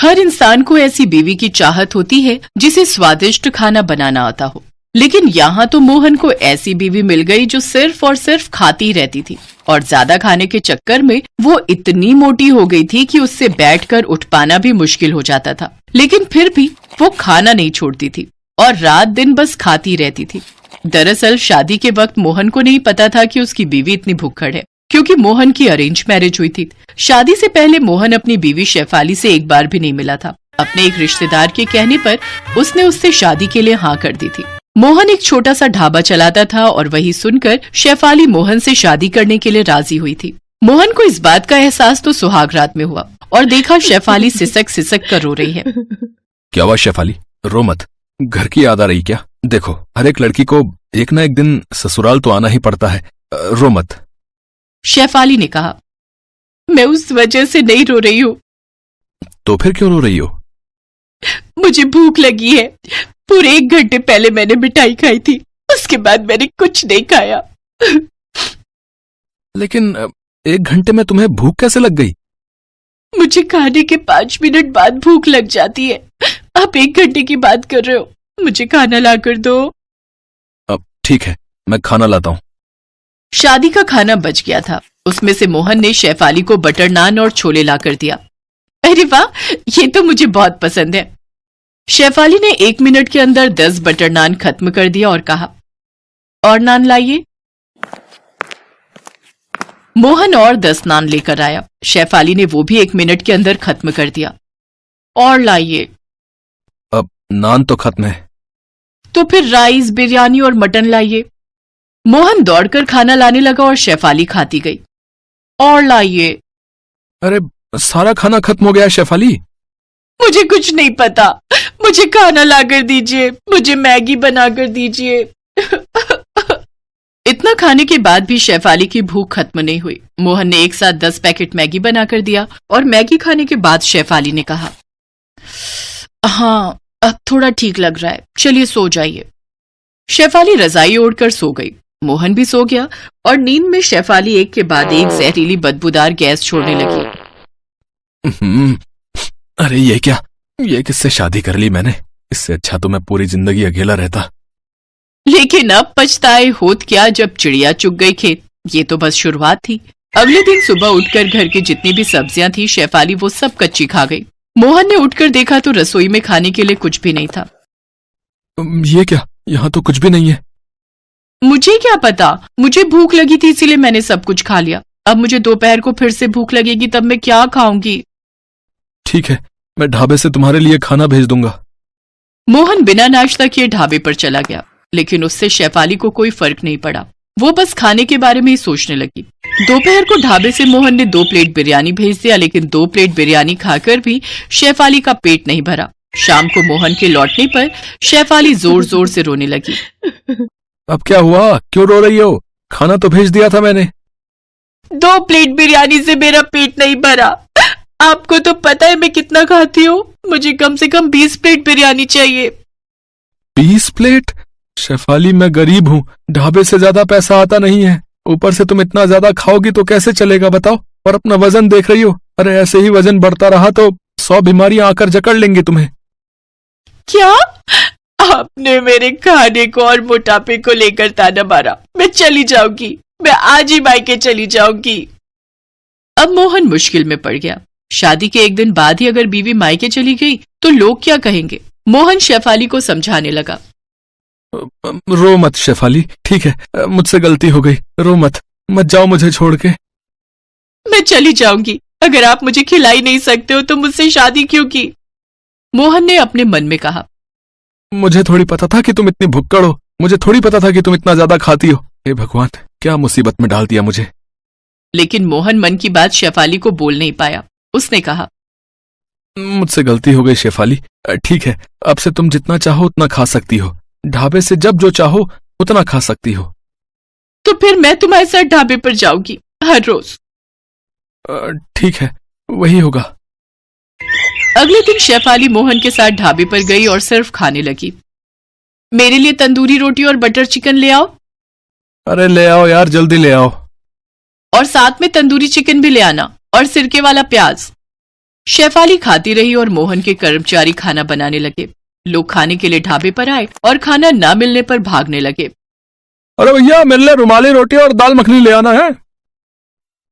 हर इंसान को ऐसी बीवी की चाहत होती है जिसे स्वादिष्ट खाना बनाना आता हो, लेकिन यहाँ तो मोहन को ऐसी बीवी मिल गई जो सिर्फ और सिर्फ खाती रहती थी और ज्यादा खाने के चक्कर में वो इतनी मोटी हो गई थी कि उससे बैठकर उठ पाना भी मुश्किल हो जाता था। लेकिन फिर भी वो खाना नहीं छोड़ती थी और रात दिन बस खाती रहती थी। दरअसल शादी के वक्त मोहन को नहीं पता था कि उसकी बीवी इतनी भुक्कड़ है, क्योंकि मोहन की अरेंज मैरिज हुई थी। शादी से पहले मोहन अपनी बीवी शेफाली से एक बार भी नहीं मिला था। अपने एक रिश्तेदार के कहने पर उसने उससे शादी के लिए हाँ कर दी थी। मोहन एक छोटा सा ढाबा चलाता था और वही सुनकर शेफाली मोहन से शादी करने के लिए राजी हुई थी। मोहन को इस बात का एहसास तो सुहाग रात में हुआ और देखा शेफाली सिसक सिसक कर रो रही है। क्या हुआ शेफाली, रो मत, घर की याद आ रही क्या? देखो, हर एक लड़की को एक ना एक दिन ससुराल तो आना ही पड़ता है, रो मत। शेफाली ने कहा, मैं उस वजह से नहीं रो रही हूँ। तो फिर क्यों रो रही हो? मुझे भूख लगी है। पूरे 1 घंटे पहले मैंने मिठाई खाई थी, उसके बाद मैंने कुछ नहीं खाया। लेकिन 1 घंटे में तुम्हें भूख कैसे लग गई? मुझे खाने के 5 मिनट बाद भूख लग जाती है। आप 1 घंटे की बात कर रहे हो, मुझे खाना ला कर दो। अब ठीक है, मैं खाना लाता हूँ। शादी का खाना बच गया था। उसमें से मोहन ने शेफाली को बटर नान और छोले ला कर दिया। अरे वाह, ये तो मुझे बहुत पसंद है। शेफाली ने 1 मिनट के अंदर 10 बटर नान खत्म कर दिया और कहा, और नान लाइए। मोहन और 10 नान लेकर आया। शेफाली ने वो भी 1 मिनट के अंदर खत्म कर दिया। और लाइए। अब नान तो खत्म है। तो फिर राइस, बिरयानी और मटन लाइए। मोहन दौड़कर खाना लाने लगा और शेफाली खाती गई। और लाइए। अरे सारा खाना खत्म हो गया शेफाली। मुझे कुछ नहीं पता, मुझे खाना लाकर दीजिए, मुझे मैगी बनाकर दीजिए। इतना खाने के बाद भी शेफाली की भूख खत्म नहीं हुई। मोहन ने एक साथ 10 पैकेट मैगी बनाकर दिया और मैगी खाने के बाद शेफाली ने कहा, हाँ अब थोड़ा ठीक लग रहा है, चलिए सो जाइए। शेफाली रजाई ओढ़कर सो गई। मोहन भी सो गया और नींद में शेफाली एक के बाद एक जहरीली बदबूदार गैस छोड़ने लगी। अरे ये क्या, ये किससे शादी कर ली मैंने? इससे अच्छा तो मैं पूरी जिंदगी अकेला रहता। लेकिन अब पछताए होत क्या जब चिड़िया चुग गई खेत। ये तो बस शुरुआत थी। अगले दिन सुबह उठकर घर की जितनी भी सब्जियां थी शेफाली वो सब कच्ची खा गई। मोहन ने उठकर देखा तो रसोई में खाने के लिए कुछ भी नहीं था। ये क्या, यहाँ तो कुछ भी नहीं है। मुझे क्या पता, मुझे भूख लगी थी इसीलिए मैंने सब कुछ खा लिया। अब मुझे दोपहर को फिर से भूख लगेगी, तब मैं क्या खाऊंगी? ठीक है, मैं ढाबे से तुम्हारे लिए खाना भेज दूंगा। मोहन बिना नाश्ता किए ढाबे पर चला गया, लेकिन उससे शेफाली को कोई फर्क नहीं पड़ा। वो बस खाने के बारे में ही सोचने लगी। दोपहर को ढाबे से मोहन ने 2 प्लेट बिरयानी भेज दिया, लेकिन 2 प्लेट बिरयानी खाकर भी शेफाली का पेट नहीं भरा। शाम को मोहन के लौटने पर शेफाली जोर जोर से रोने लगी। अब क्या हुआ, क्यों रो रही हो? खाना तो भेज दिया था मैंने। 2 प्लेट बिरयानी से मेरा पेट नहीं भरा। आपको तो पता है मैं कितना खाती हूँ, मुझे कम से कम 20 प्लेट बिरयानी चाहिए। 20 प्लेट? शेफाली मैं गरीब हूँ, ढाबे से ज्यादा पैसा आता नहीं है। ऊपर से तुम इतना ज्यादा खाओगी तो कैसे चलेगा बताओ? और अपना वजन देख रही हो? अरे ऐसे ही वजन बढ़ता रहा तो 100 बीमारियां आकर जकड़ लेंगी तुम्हें। क्या? आपने मेरे खाने को और मोटापे को लेकर ताना मारा। मैं चली जाऊंगी, मैं आज ही मायके चली जाऊंगी। अब मोहन मुश्किल में पड़ गया। शादी के 1 दिन बाद ही अगर बीवी मायके चली गई तो लोग क्या कहेंगे? मोहन शेफाली को समझाने लगा। रो मत शेफाली, ठीक है, मुझसे गलती हो गई, रो मत, मत जाओ मुझे छोड़ के। मैं चली जाऊंगी, अगर आप मुझे खिला ही नहीं सकते हो तो मुझसे शादी क्यों की? मोहन ने अपने मन में कहा। मुझे थोड़ी पता था कि तुम इतनी भुक्कड़ हो, मुझे थोड़ी पता था कि तुम इतना ज्यादा खाती हो। हे भगवान, क्या मुसीबत में डाल दिया मुझे। लेकिन मोहन मन की बात शेफाली को बोल नहीं पाया। उसने कहा, मुझसे गलती हो गई शेफाली, ठीक है, अब से तुम जितना चाहो उतना खा सकती हो। ढाबे से जब जो चाहो उतना खा सकती हो। तो फिर मैं तुम्हारे साथ ढाबे पर जाऊंगी हर रोज। ठीक है, वही होगा। अगले दिन शेफाली मोहन के साथ ढाबे पर गई और सिर्फ खाने लगी। मेरे लिए तंदूरी रोटी और बटर चिकन ले आओ। अरे ले आओ यार, जल्दी ले आओ। और साथ में तंदूरी चिकन भी ले आना और सिरके वाला प्याज। शेफाली खाती रही और मोहन के कर्मचारी खाना बनाने लगे। लोग खाने के लिए ढाबे पर आए और खाना ना मिलने पर भागने लगे। अरे भैया, मेरे लिए रुमाली रोटी और दाल मखनी ले आना है।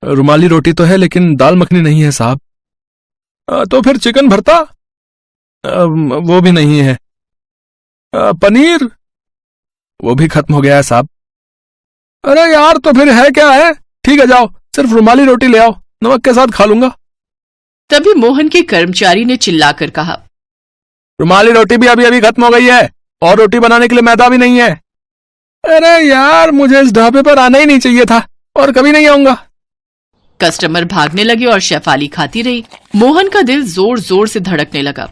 रुमाली रोटी तो है लेकिन दाल मखनी नहीं है साहब। तो फिर चिकन भरता? वो भी नहीं है। पनीर? वो भी खत्म हो गया है साहब। अरे यार, तो फिर है क्या है? ठीक है, जाओ, सिर्फ रुमाली रोटी ले आओ, नमक के साथ खा लूंगा। तभी मोहन के कर्मचारी ने चिल्लाकर कहा, रुमाली रोटी भी अभी अभी खत्म हो गई है और रोटी बनाने के लिए मैदा भी नहीं है। अरे यार, मुझे इस ढाबे पर आना ही नहीं चाहिए था और कभी नहीं आऊंगा। कस्टमर भागने लगे और शेफाली खाती रही। मोहन का दिल जोर जोर से धड़कने लगा।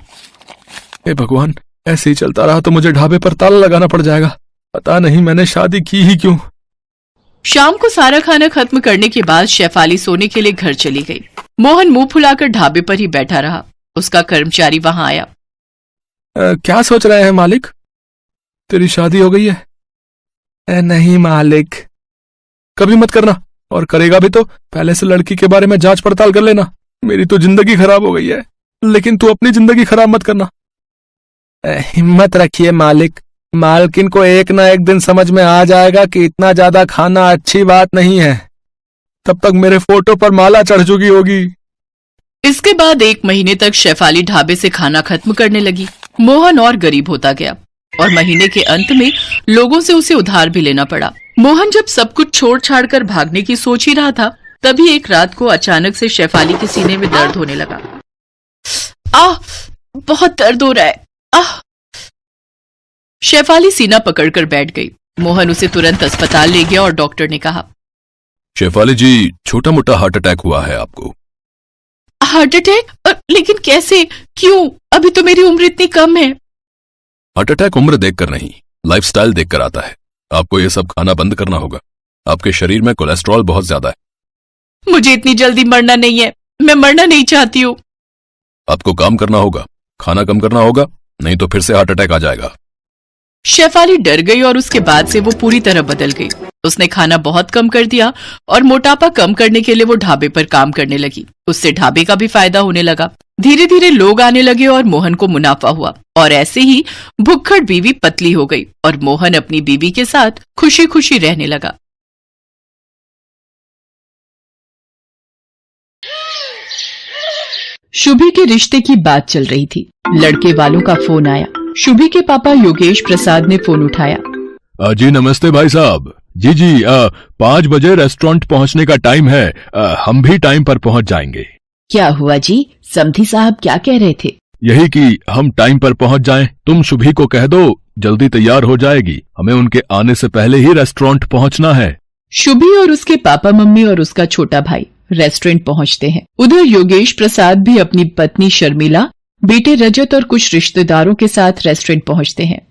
हे भगवान, ऐसे ही चलता रहा तो मुझे ढाबे पर ताला लगाना पड़ जाएगा। पता नहीं मैंने शादी की ही क्यों। शाम को सारा खाना खत्म करने के बाद शेफाली सोने के लिए घर चली गई। मोहन मुंह फुलाकर ढाबे पर ही बैठा रहा। उसका कर्मचारी वहां आया। क्या सोच रहे हैं मालिक? तेरी शादी हो गई है? नहीं मालिक। कभी मत करना, और करेगा भी तो पहले से लड़की के बारे में जांच पड़ताल कर लेना। मेरी तो जिंदगी खराब हो गई है, लेकिन तू अपनी जिंदगी खराब मत करना। हिम्मत रखिए मालिक, मालकिन को एक ना एक दिन समझ में आ जाएगा कि इतना ज्यादा खाना अच्छी बात नहीं है। तब तक मेरे फोटो पर माला चढ़ चुकी होगी। इसके बाद 1 महीने तक शेफाली ढाबे से खाना खत्म करने लगी। मोहन और गरीब होता गया और महीने के अंत में लोगों से उसे उधार भी लेना पड़ा। मोहन जब सब कुछ छोड़ छाड़ कर भागने की सोच ही रहा था, तभी एक रात को अचानक से शेफाली के सीने में दर्द होने लगा। आह, बहुत दर्द हो रहा है। आह। शेफाली सीना पकड़कर बैठ गई। मोहन उसे तुरंत अस्पताल ले गया और डॉक्टर ने कहा, शेफाली जी, छोटा मोटा हार्ट अटैक हुआ है आपको। Heart attack? लेकिन कैसे? क्यों? अभी तो मेरी उम्र इतनी कम है। हार्ट अटैक उम्र देखकर नहीं, लाइफस्टाइल देखकर आता है। आपको ये सब खाना बंद करना होगा। आपके शरीर में कोलेस्ट्रॉल बहुत ज्यादा है। मुझे इतनी जल्दी मरना नहीं है, मैं मरना नहीं चाहती हूँ। आपको काम करना होगा, खाना कम करना होगा, नहीं तो फिर से हार्ट अटैक आ जाएगा। शेफाली डर गई और उसके बाद से वो पूरी तरह बदल गई। उसने खाना बहुत कम कर दिया और मोटापा कम करने के लिए वो ढाबे पर काम करने लगी। उससे ढाबे का भी फायदा होने लगा। धीरे धीरे लोग आने लगे और मोहन को मुनाफा हुआ और ऐसे ही भुक्खड़ बीवी पतली हो गई और मोहन अपनी बीवी के साथ खुशी खुशी रहने लगा। शुभी के रिश्ते की बात चल रही थी। लड़के वालों का फोन आया। शुभी के पापा योगेश प्रसाद ने फोन उठाया। जी नमस्ते भाई साहब। जी 5 बजे रेस्टोरेंट पहुंचने का टाइम है। हम भी टाइम पर पहुंच जाएंगे। क्या हुआ जी? समधी साहब क्या कह रहे थे? यही कि हम टाइम पर पहुंच जाएं। तुम शुभी को कह दो, जल्दी तैयार हो जाएगी। हमें उनके आने से पहले ही रेस्टोरेंट पहुंचना है। शुभी और उसके पापा मम्मी और उसका छोटा भाई रेस्टोरेंट पहुंचते हैं। उधर योगेश प्रसाद भी अपनी पत्नी शर्मिला, बेटे रजत और कुछ रिश्तेदारों के साथ रेस्टोरेंट पहुंचते हैं।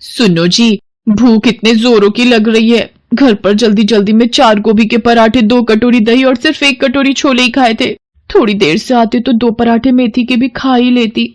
सुनो जी, भूख इतने जोरों की लग रही है। घर पर जल्दी जल्दी में 4 गोभी के पराठे, 2 कटोरी दही और सिर्फ 1 कटोरी छोले ही खाए थे। थोड़ी देर से आते तो 2 पराठे मेथी के भी खा ही लेती।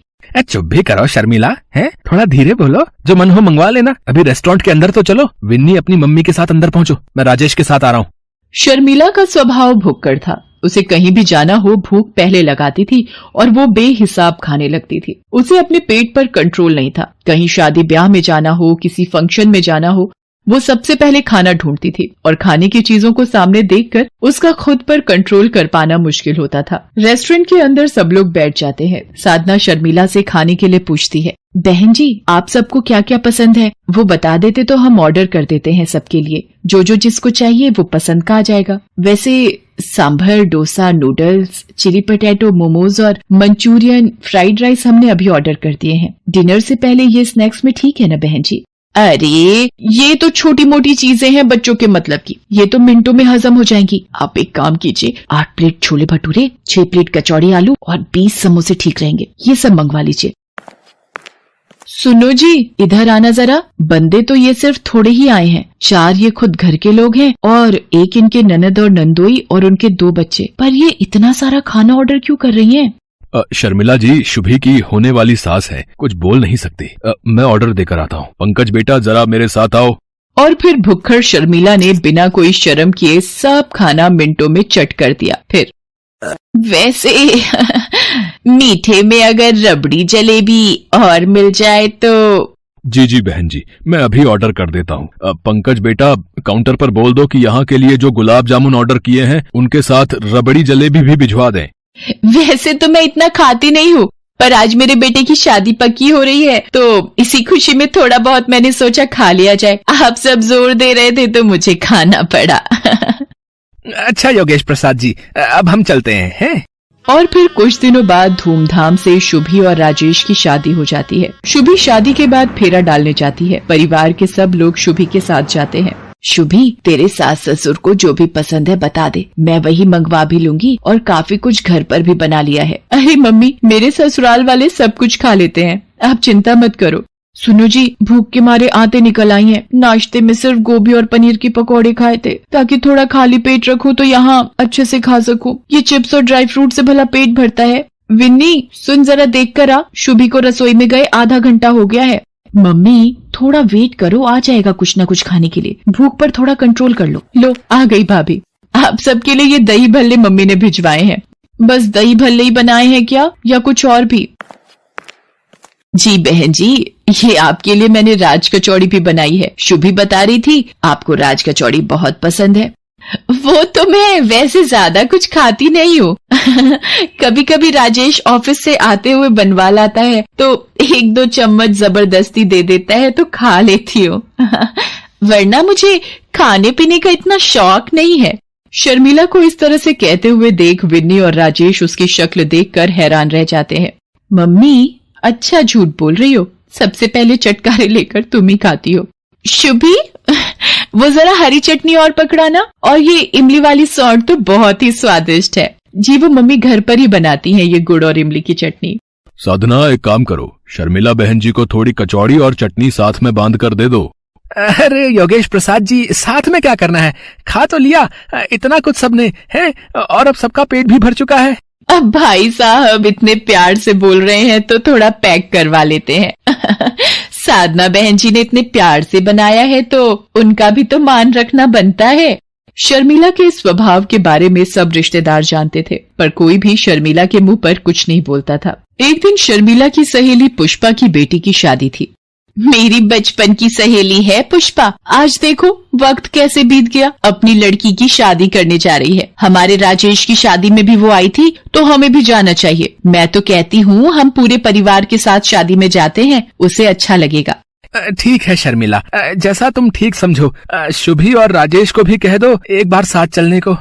चुप भी करो शर्मिला, है? थोड़ा धीरे बोलो, जो मन हो मंगवा लेना। अभी रेस्टोरेंट के अंदर तो चलो। विन्नी, अपनी मम्मी के साथ अंदर पहुंचो, मैं राजेश के साथ आ रहा हूँ। शर्मिला का स्वभाव भुक्कड़ था। उसे कहीं भी जाना हो भूख पहले लगाती थी और वो बेहिसाब खाने लगती थी। उसे अपने पेट पर कंट्रोल नहीं था। कहीं शादी ब्याह में जाना हो, किसी फंक्शन में जाना हो, वो सबसे पहले खाना ढूंढती थी और खाने की चीजों को सामने देखकर उसका खुद पर कंट्रोल कर पाना मुश्किल होता था। रेस्टोरेंट के अंदर सब लोग बैठ जाते हैं। साधना शर्मिला से खाने के लिए पूछती है, बहन जी आप सबको क्या क्या पसंद है वो बता देते तो हम ऑर्डर कर देते हैं सबके लिए। जो जो जिसको चाहिए वो पसंद का आ जाएगा। वैसे sambar, dosa, noodles, chilli potato, momos और मंचूरियन, फ्राइड राइस हमने अभी ऑर्डर कर दिए हैं। डिनर से पहले ये स्नैक्स में ठीक है ना बहन जी? अरे ये तो छोटी मोटी चीजें हैं बच्चों के मतलब की, ये तो मिनटों में हजम हो जाएंगी। आप एक काम कीजिए, 8 प्लेट छोले भटूरे, 6 प्लेट कचौड़ी आलू और 20 समोसे ठीक रहेंगे। ये सब मंगवा लीजिए। सुनो जी, इधर आना जरा। बंदे तो ये सिर्फ थोड़े ही आए हैं। 4 ये खुद घर के लोग हैं और 1 इनके ननद और नंदोई और उनके 2 बच्चे। पर ये इतना सारा खाना ऑर्डर क्यों कर रही हैं? शर्मिला जी, शुभी की होने वाली सास है, कुछ बोल नहीं सकती। मैं ऑर्डर देकर आता हूँ। पंकज बेटा जरा मेरे साथ आओ। और फिर भुक्खड़ शर्मिला ने बिना कोई शर्म किए सब खाना मिनटों में चट कर दिया। फिर वैसे मीठे में अगर रबड़ी जलेबी और मिल जाए तो। जी जी बहन जी, मैं अभी ऑर्डर कर देता हूँ। पंकज बेटा, काउंटर पर बोल दो कि यहाँ के लिए जो गुलाब जामुन ऑर्डर किए हैं उनके साथ रबड़ी जलेबी भी भिजवा दें। वैसे तो मैं इतना खाती नहीं हूँ, पर आज मेरे बेटे की शादी पक्की हो रही है तो इसी खुशी में थोड़ा बहुत मैंने सोचा खा लिया जाए। आप सब जोर दे रहे थे तो मुझे खाना पड़ा। अच्छा योगेश प्रसाद जी, अब हम चलते हैं। और फिर कुछ दिनों बाद धूमधाम से शुभी और राजेश की शादी हो जाती है। शुभी शादी के बाद फेरा डालने जाती है। परिवार के सब लोग शुभी के साथ जाते हैं। शुभी, तेरे सास ससुर को जो भी पसंद है बता दे, मैं वही मंगवा भी लूंगी और काफी कुछ घर पर भी बना लिया है। अरे मम्मी, मेरे ससुराल वाले सब कुछ खा लेते हैं, आप चिंता मत करो। सुनो जी, भूख के मारे आते निकल आई हैं। नाश्ते में सिर्फ गोभी और पनीर की पकौड़े खाए थे ताकि थोड़ा खाली पेट रखूं तो यहाँ अच्छे से खा सकूं। ये चिप्स और ड्राई फ्रूट से भला पेट भरता है। विन्नी, सुन जरा देख कर आ, शुभी को रसोई में गए आधा घंटा हो गया है। मम्मी थोड़ा वेट करो, आ जाएगा कुछ न कुछ खाने के लिए, भूख पर थोड़ा कंट्रोल कर लो। लो आ गई भाभी। आप सबके लिए ये दही भल्ले मम्मी ने भिजवाए हैं। बस दही भल्ले ही बनाए हैं क्या या कुछ और भी? जी बहन जी, ये आपके लिए मैंने राज कचौड़ी भी बनाई है। शुभी बता रही थी आपको राज कचौड़ी बहुत पसंद है। वो तो मैं वैसे ज्यादा कुछ खाती नहीं हूँ। कभी कभी राजेश ऑफिस से आते हुए बनवा लाता है तो 1-2 चम्मच जबरदस्ती दे देता है तो खा लेती हूँ। वरना मुझे खाने पीने का इतना शौक नहीं है। शर्मिला को इस तरह से कहते हुए देख विन्नी और राजेश उसकी शक्ल देखकर हैरान रह जाते हैं। मम्मी, अच्छा झूठ बोल रही हो, सबसे पहले चटकारे लेकर तुम ही खाती हो। शुभी, वो जरा हरी चटनी और पकड़ाना, और ये इमली वाली सौंठ तो बहुत ही स्वादिष्ट है। जी वो मम्मी घर पर ही बनाती हैं ये गुड़ और इमली की चटनी। साधना, एक काम करो, शर्मिला बहन जी को थोड़ी कचौड़ी और चटनी साथ में बांध कर दे दो। अरे योगेश प्रसाद जी, साथ में क्या करना है, खा तो लिया, इतना कुछ सबने है और अब सबका पेट भी भर चुका है। अब भाई साहब इतने प्यार से बोल रहे हैं तो थोड़ा पैक करवा लेते हैं। साधना बहन जी ने इतने प्यार से बनाया है तो उनका भी तो मान रखना बनता है। शर्मिला के स्वभाव के बारे में सब रिश्तेदार जानते थे, पर कोई भी शर्मिला के मुंह पर कुछ नहीं बोलता था। एक दिन शर्मिला की सहेली पुष्पा की बेटी की शादी थी। मेरी बचपन की सहेली है पुष्पा, आज देखो वक्त कैसे बीत गया, अपनी लड़की की शादी करने जा रही है। हमारे राजेश की शादी में भी वो आई थी तो हमें भी जाना चाहिए। मैं तो कहती हूँ हम पूरे परिवार के साथ शादी में जाते हैं, उसे अच्छा लगेगा। ठीक है शर्मिला, जैसा तुम ठीक समझो। शुभी और राजेश को भी कह दो एक बार साथ चलने को।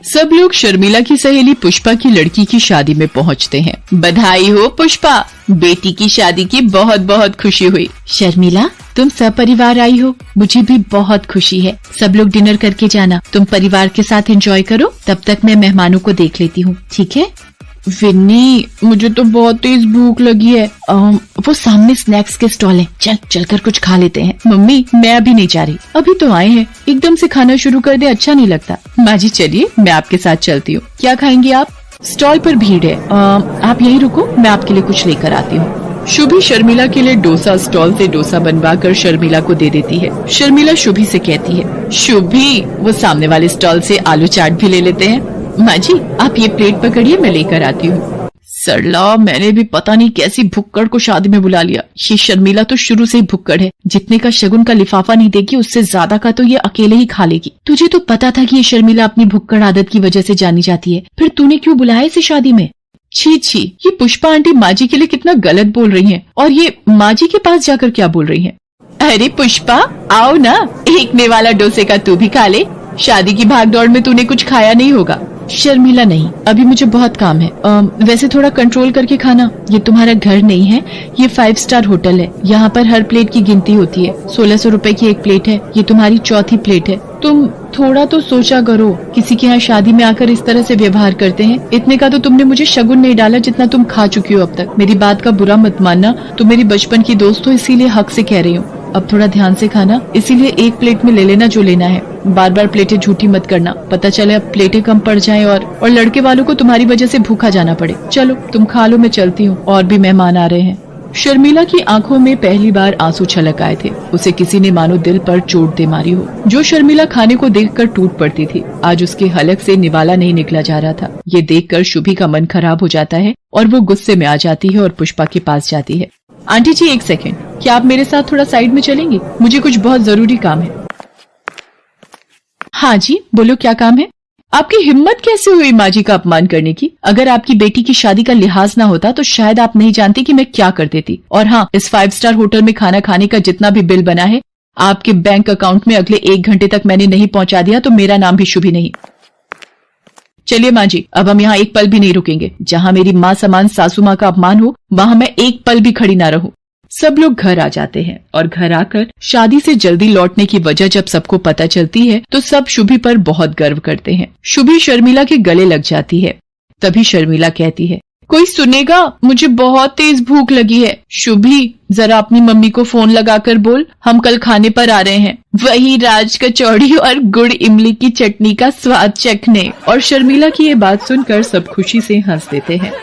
सब लोग शर्मिला की सहेली पुष्पा की लड़की की शादी में पहुंचते हैं। बधाई हो पुष्पा, बेटी की शादी की बहुत बहुत खुशी हुई। शर्मिला, तुम सब परिवार आई हो, मुझे भी बहुत खुशी है। सब लोग डिनर करके जाना, तुम परिवार के साथ एंजॉय करो, तब तक मैं मेहमानों को देख लेती हूँ, ठीक है? विन्नी, मुझे तो बहुत तेज भूख लगी है। वो सामने स्नैक्स के स्टॉल है, चलकर कुछ खा लेते हैं। मम्मी, मैं अभी नहीं जा रही, अभी तो आए हैं, एकदम से खाना शुरू कर दे अच्छा नहीं लगता। माँ जी चलिए, मैं आपके साथ चलती हूँ। क्या खाएंगी आप? स्टॉल पर भीड़ है, आप यहीं रुको, मैं आपके लिए कुछ लेकर आती हूँ। शुभी शर्मिला के लिए डोसा स्टॉल से डोसा बनवाकर शर्मिला को दे देती है। शर्मिला शुभी से कहती है, शुभी वो सामने वाले स्टॉल से आलू चाट भी ले लेते हैं। माँ जी आप ये प्लेट पकड़िए, मैं लेकर आती हूँ। सरला, मैंने भी पता नहीं कैसी भुक्कड़ को शादी में बुला लिया। ये शर्मिला तो शुरू से ही भुक्कड़ है, जितने का शगुन का लिफाफा नहीं देगी उससे ज्यादा का तो ये अकेले ही खा लेगी। तुझे तो पता था कि ये शर्मिला अपनी भुक्कड़ आदत की वजह से जानी जाती है, फिर तूने क्यों बुलाया इसे शादी में? छी छी, ये पुष्पा आंटी माँ जी के लिए कितना गलत बोल रही है, और ये माँ जी के पास जाकर क्या बोल रही है। अरे पुष्पा, आओ ना, एक में वाला डोसे का तू भी खा ले, शादी की भागदौड़ में तूने कुछ खाया नहीं होगा। शर्मिला, नहीं, अभी मुझे बहुत काम है। वैसे थोड़ा कंट्रोल करके खाना, ये तुम्हारा घर नहीं है, ये 5 स्टार होटल है, यहाँ पर हर प्लेट की गिनती होती है। 1600 रुपए की एक प्लेट है, ये तुम्हारी चौथी प्लेट है। तुम थोड़ा तो सोचा करो, किसी के यहाँ शादी में आकर इस तरह से व्यवहार करते हैं। इतने का तो तुमने मुझे शगुन नहीं डाला जितना तुम खा चुकी हो अब तक। मेरी बात का बुरा मत मानना, तुम मेरी बचपन की दोस्त हो, इसीलिए हक से कह रही हूँ। अब थोड़ा ध्यान से खाना, इसीलिए एक प्लेट में ले लेना जो लेना है, बार बार प्लेटें झूठी मत करना, पता चले अब प्लेटें कम पड़ जाएं और लड़के वालों को तुम्हारी वजह से भूखा जाना पड़े। चलो तुम खा लो, मैं चलती हूँ, और भी मेहमान आ रहे हैं। शर्मिला की आंखों में पहली बार आंसू छलक आए थे। उसे किसी ने मानो दिल पर चोट दे मारी हो। जो शर्मिला खाने को देखकर टूट पड़ती थी, आज उसके हलक से निवाला नहीं निकला जा रहा था। ये देखकर शुभी का मन खराब हो जाता है और वो गुस्से में आ जाती है और पुष्पा के पास जाती है। आंटी जी, एक सेकेंड, क्या आप मेरे साथ थोड़ा साइड में चलेंगी? मुझे कुछ बहुत जरूरी काम है। हाँ जी, बोलो, क्या काम है? आपकी हिम्मत कैसे हुई माँ जी का अपमान करने की? अगर आपकी बेटी की शादी का लिहाज ना होता तो शायद आप नहीं जानती कि मैं क्या कर देती। और हाँ, इस 5 स्टार होटल में खाना खाने का जितना भी बिल बना है आपके बैंक अकाउंट में अगले 1 घंटे तक मैंने नहीं पहुंचा दिया तो मेरा नाम भी शुभी नहीं। चलिए माँ जी, अब हम यहाँ एक पल भी नहीं रुकेंगे। जहाँ मेरी माँ समान सासू माँ का अपमान हो वहाँ मैं एक पल भी खड़ी ना रहूं। सब लोग घर आ जाते हैं और घर आकर शादी से जल्दी लौटने की वजह जब सबको पता चलती है तो सब शुभी पर बहुत गर्व करते हैं। शुभी शर्मिला के गले लग जाती है। तभी शर्मिला कहती है, कोई सुनेगा? मुझे बहुत तेज भूख लगी है। शुभी, जरा अपनी मम्मी को फोन लगाकर बोल, हम कल खाने पर आ रहे हैं, वही राज कचौड़ी और गुड़ इमली की चटनी का स्वाद चखने। और शर्मिला की ये बात सुनकर सब खुशी से हंस देते हैं।